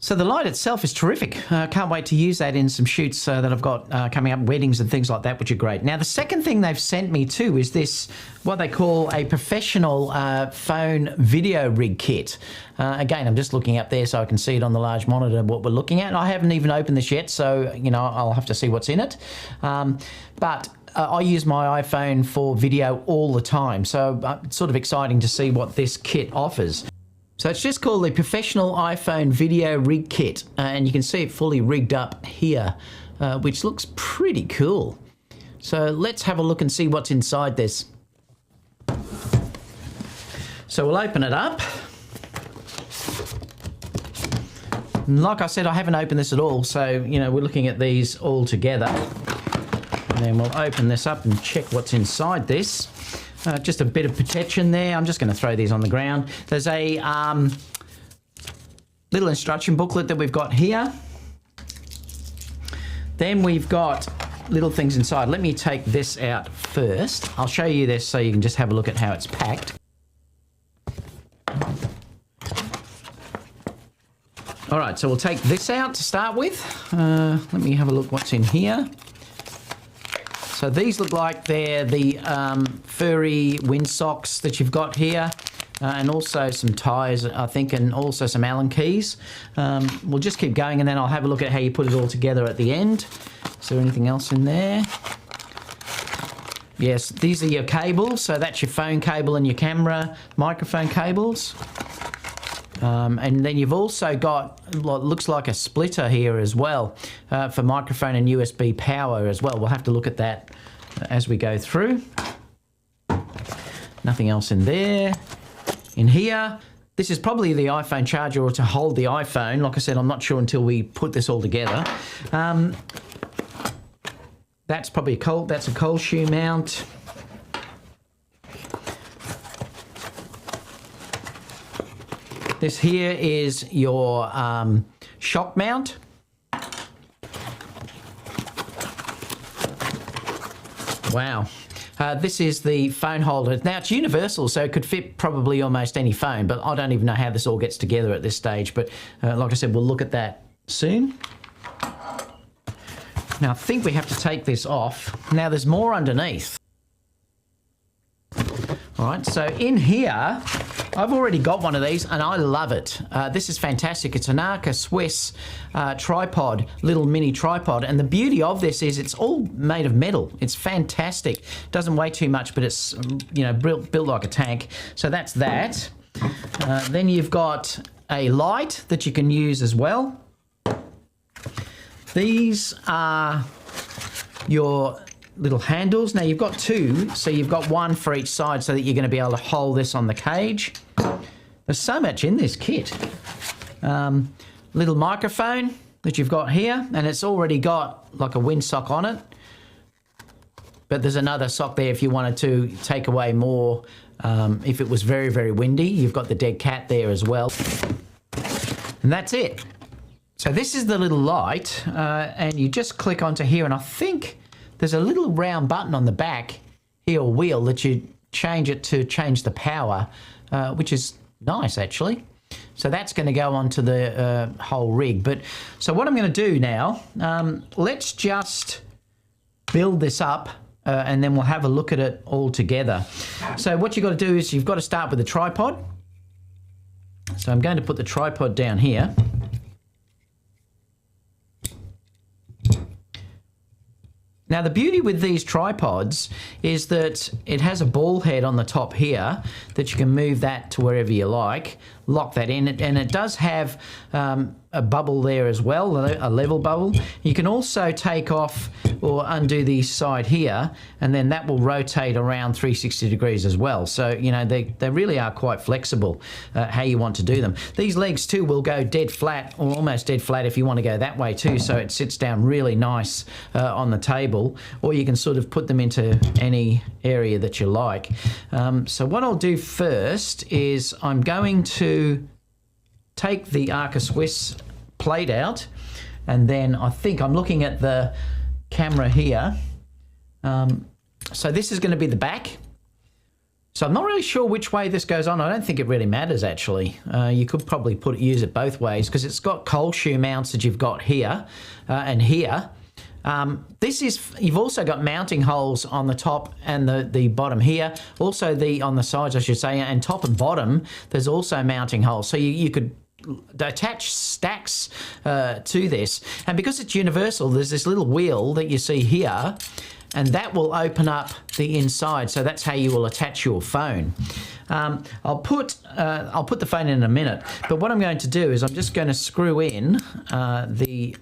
So the light itself is terrific. Can't wait to use that in some shoots that I've got coming up, weddings and things like that, which are great. Now, the second thing they've sent me too is this, what they call a professional phone video rig kit. Again, I'm just looking up there so I can see it on the large monitor, what we're looking at. I haven't even opened this yet, so, you know, I'll have to see what's in it. I use my iPhone for video all the time, so it's sort of exciting to see what this kit offers. So it's just called the Professional iPhone Video Rig Kit, and you can see it fully rigged up here, which looks pretty cool. So let's have a look and see what's inside this. So we'll open it up. And like I said, I haven't opened this at all, so, you know, we're looking at these all together. And then we'll open this up and check what's inside this. Just a bit of protection there. I'm just going to throw these on the ground. There's a little instruction booklet that we've got here. Then we've got little things inside. Let me take this out first. I'll show you this so you can just have a look at how it's packed. All right, so we'll take this out to start with. Let me have a look what's in here. So these look like they're the furry wind socks that you've got here, and also some ties, I think, and also some Allen keys. We'll just keep going and then I'll have a look at how you put it all together at the end. Is there anything else in there? Yes, these are your cables. So that's your phone cable and your camera microphone cables. And then you've also got what looks like a splitter here as well for microphone and USB power as well. We'll have to look at that as we go through. Nothing else in there. In here, this is probably the iPhone charger or to hold the iPhone. Like I said, I'm not sure until we put this all together. That's probably that's a cold shoe mount. This here is your shock mount. Wow. This is the phone holder. Now, it's universal, so it could fit probably almost any phone, but I don't even know how this all gets together at this stage. But like I said, we'll look at that soon. Now, I think we have to take this off. Now, there's more underneath. All right, so in here, I've already got one of these and I love it. This is fantastic. It's an Arca Swiss tripod, little mini tripod. And the beauty of this is it's all made of metal. It's fantastic. Doesn't weigh too much, but it's, you know, built like a tank. So that's that. Then you've got a light that you can use as well. These are your little handles. Now you've got two, so you've got one for each side so that you're going to be able to hold this on the cage. There's so much in this kit. Little microphone that you've got here, and it's already got like a windsock on it. But there's another sock there if you wanted to take away more. If it was very, very windy, you've got the dead cat there as well. And that's it. So this is the little light, and you just click onto here, and I think there's a little round button on the back here, or wheel, that you change it to change the power, which is nice actually. So that's going to go onto the whole rig. But so what I'm going to do now, let's just build this up and then we'll have a look at it all together. So what you've got to do is you've got to start with the tripod. So I'm going to put the tripod down here. Now, the beauty with these tripods is that it has a ball head on the top here that you can move that to wherever you like, lock that in, and it does have a bubble there as well, a level bubble. You can also take off or undo the side here, and then that will rotate around 360 degrees as well. So, you know, they really are quite flexible how you want to do them. These legs too will go dead flat, or almost dead flat if you want to go that way too, so it sits down really nice on the table, or you can sort of put them into any area that you like. So what I'll do first is I'm going to take the Arca Swiss plate out, and then I think I'm looking at the camera here. So this is going to be the back. So I'm not really sure which way this goes on. I don't think it really matters, actually. You could probably use it both ways because it's got cold shoe mounts that you've got here and here. You've also got mounting holes on the top and the bottom here. Also on the sides, I should say, and top and bottom, there's also mounting holes. So you could attach stacks to this. And because it's universal, there's this little wheel that you see here, and that will open up the inside. So that's how you will attach your phone. I'll put the phone in a minute, but what I'm going to do is I'm just going to screw in the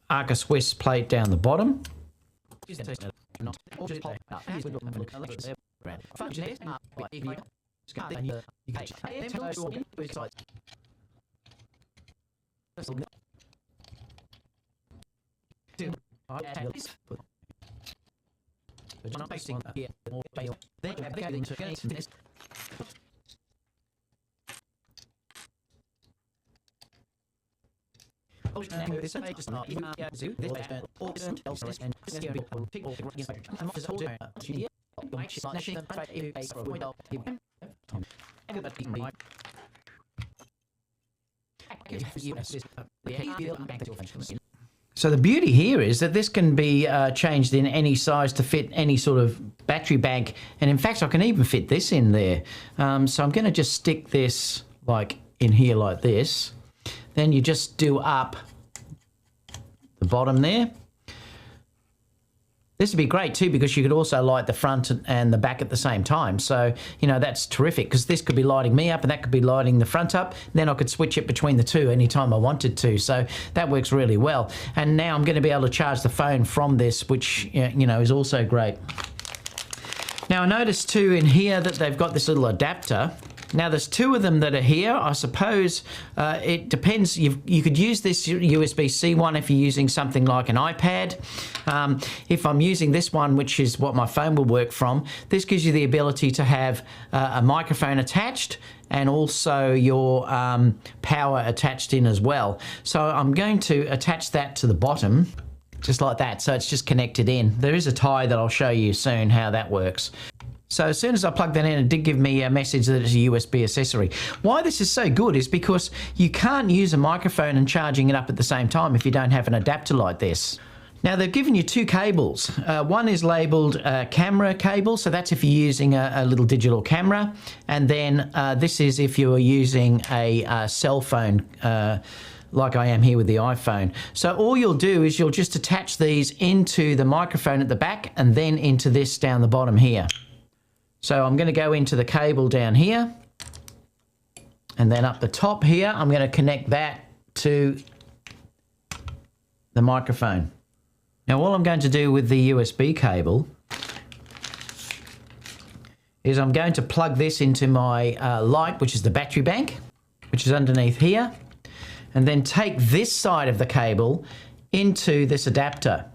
Arca Swiss plate down the bottom. So the beauty here is that this can be changed in any size to fit any sort of battery bank, and in fact I can even fit this in there. So I'm going to just stick this like in here like this. Then you just do up the bottom there. This would be great too because you could also light the front and the back at the same time. So, you know, that's terrific because this could be lighting me up and that could be lighting the front up. Then I could switch it between the two anytime I wanted to. So that works really well. And now I'm going to be able to charge the phone from this, which, you know, is also great. Now I noticed too in here that they've got this little adapter. Now there's two of them that are here. I suppose it depends. You could use this USB-C one if you're using something like an iPad. If I'm using this one, which is what my phone will work from, this gives you the ability to have a microphone attached and also your power attached in as well. So I'm going to attach that to the bottom, just like that. So it's just connected in. There is a tie that I'll show you soon how that works. So as soon as I plugged that in, it did give me a message that it's a USB accessory. Why this is so good is because you can't use a microphone and charging it up at the same time if you don't have an adapter like this. Now they've given you two cables. One is labeled camera cable, so that's if you're using a little digital camera. And then this is if you're using a cell phone, like I am here with the iPhone. So all you'll do is you'll just attach these into the microphone at the back and then into this down the bottom here. So I'm going to go into the cable down here, and then up the top here, I'm going to connect that to the microphone. Now all I'm going to do with the USB cable is I'm going to plug this into my light, which is the battery bank, which is underneath here, and then take this side of the cable into this adapter.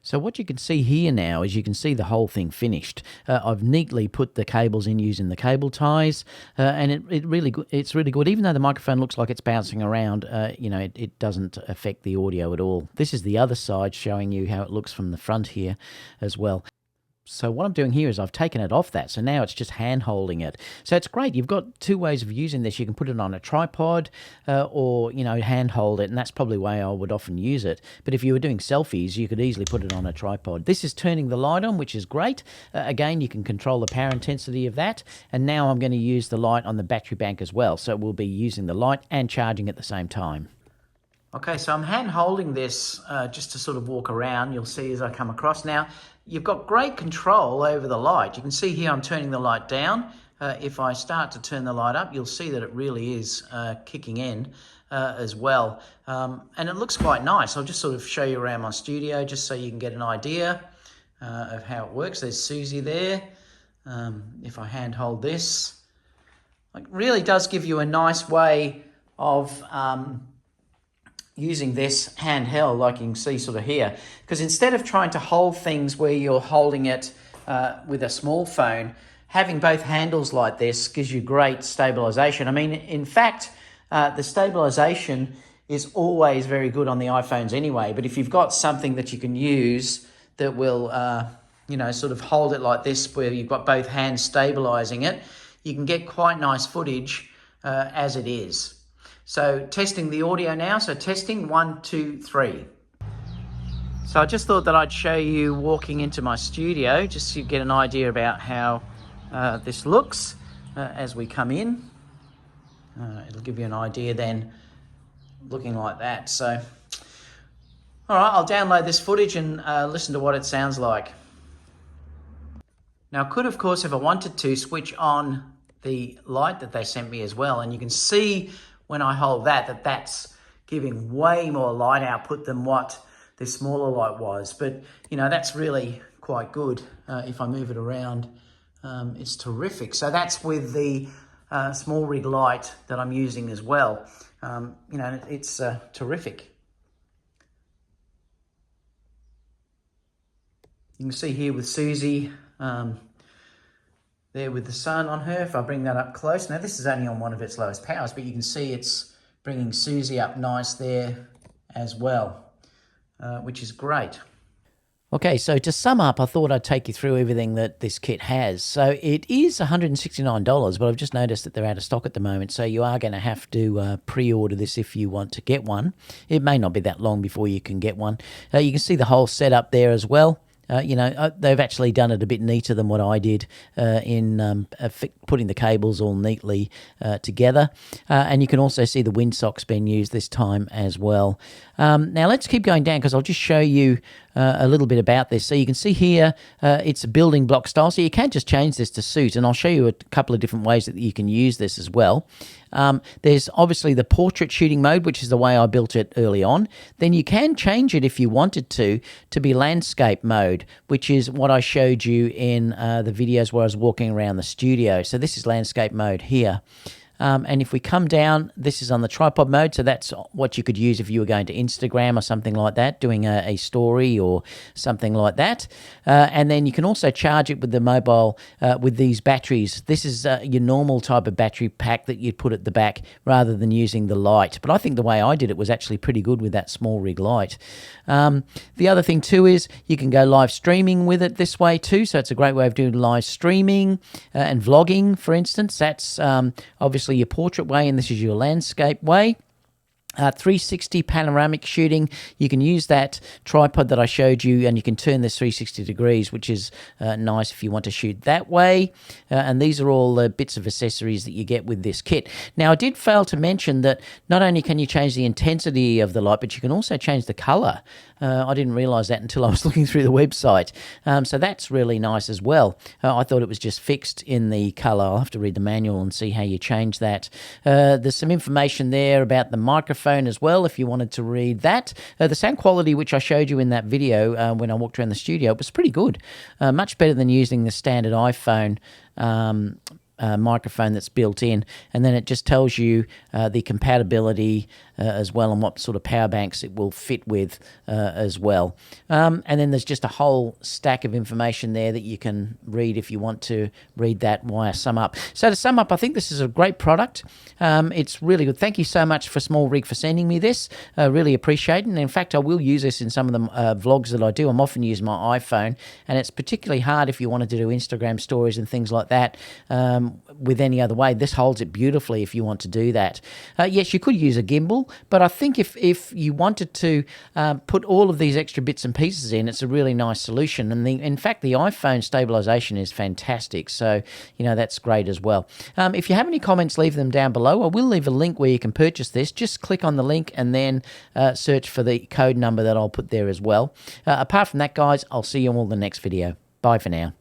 So what you can see here now is you can see the whole thing finished. I've neatly put the cables in using the cable ties, and it's really good. Even though the microphone looks like it's bouncing around, you know, it doesn't affect the audio at all. This is the other side showing you how it looks from the front here as well. So what I'm doing here is I've taken it off that, so now it's just hand holding it. So it's great. You've got two ways of using this. You can put it on a tripod or, you know, hand hold it, and that's probably the way I would often use it. But if you were doing selfies, you could easily put it on a tripod. This is turning the light on, which is great. Again, you can control the power intensity of that. And now I'm going to use the light on the battery bank as well. So we'll be using the light and charging at the same time. Okay, so I'm hand holding this just to sort of walk around. You'll see as I come across. Now, you've got great control over the light. You can see here I'm turning the light down. If I start to turn the light up, you'll see that it really is kicking in as well. And it looks quite nice. I'll just sort of show you around my studio just so you can get an idea of how it works. There's Susie there. If I hand hold this, it really does give you a nice way of using this handheld, like you can see sort of here, because instead of trying to hold things where you're holding it with a small phone, having both handles like this gives you great stabilization. I mean, in fact, the stabilization is always very good on the iPhones anyway, but if you've got something that you can use that will you know, sort of hold it like this where you've got both hands stabilizing it, you can get quite nice footage as it is. So testing the audio now. So testing 1, 2, 3. So I just thought that I'd show you walking into my studio just so you get an idea about how this looks as we come in. It'll give you an idea then looking like that. So, all right, I'll download this footage and listen to what it sounds like. Now I could, of course, if I wanted to, switch on the light that they sent me as well. And you can see when I hold that, that's giving way more light output than what this smaller light was. But, you know, that's really quite good. If I move it around, it's terrific. So that's with the SmallRig light that I'm using as well. You know, it's terrific. You can see here with Susie, there with the sun on her, if I bring that up close. Now this is only on one of its lowest powers, but you can see it's bringing Susie up nice there as well, which is great. Okay, so to sum up, I thought I'd take you through everything that this kit has. So it is $169, but I've just noticed that they're out of stock at the moment, so you are going to have to pre-order this if you want to get one. It may not be that long before you can get one. You can see the whole setup there as well. You know, they've actually done it a bit neater than what I did in putting the cables all neatly together. And you can also see the windsocks being used this time as well. Now let's keep going down because I'll just show you a little bit about this. So you can see here it's a building block style, so you can just change this to suit, and I'll show you a couple of different ways that you can use this as well. There's obviously the portrait shooting mode, which is the way I built it early on. Then you can change it if you wanted to be landscape mode, which is what I showed you in the videos where I was walking around the studio. So this is landscape mode here. And if we come down, this is on the tripod mode, so that's what you could use if you were going to Instagram or something like that, doing a story or something like that. And then you can also charge it with the mobile with these batteries. This is your normal type of battery pack that you'd put at the back rather than using the light. But I think the way I did it was actually pretty good with that SmallRig light. The other thing too is you can go live streaming with it this way too, so it's a great way of doing live streaming and vlogging, for instance. That's obviously your portrait way, and this is your landscape way. 360 panoramic shooting, you can use that tripod that I showed you, and you can turn this 360 degrees, which is nice if you want to shoot that way. And these are all the bits of accessories that you get with this kit. Now, I did fail to mention that not only can you change the intensity of the light, but you can also change the color. I didn't realize that until I was looking through the website. So that's really nice as well. I thought it was just fixed in the color. I'll have to read the manual and see how you change that. There's some information there about the microphone as well, if you wanted to read that. The sound quality, which I showed you in that video when I walked around the studio, was pretty good. Much better than using the standard iPhone microphone that's built in, and then it just tells you the compatibility as well and what sort of power banks it will fit with as well. And then there's just a whole stack of information there that you can read if you want to read that via sum up. So to sum up, I think this is a great product. It's really good. Thank you so much for SmallRig for sending me this. Really appreciate it. And in fact, I will use this in some of the vlogs that I do. I'm often using my iPhone, and it's particularly hard if you wanted to do Instagram stories and things like that with any other way. This holds it beautifully if you want to do that. Yes, you could use a gimbal, but I think if you wanted to put all of these extra bits and pieces in, it's a really nice solution. And in fact, the iPhone stabilization is fantastic. So, you know, that's great as well. If you have any comments, leave them down below. I will leave a link where you can purchase this. Just click on the link and then search for the code number that I'll put there as well. Apart from that, guys, I'll see you all in the next video. Bye for now.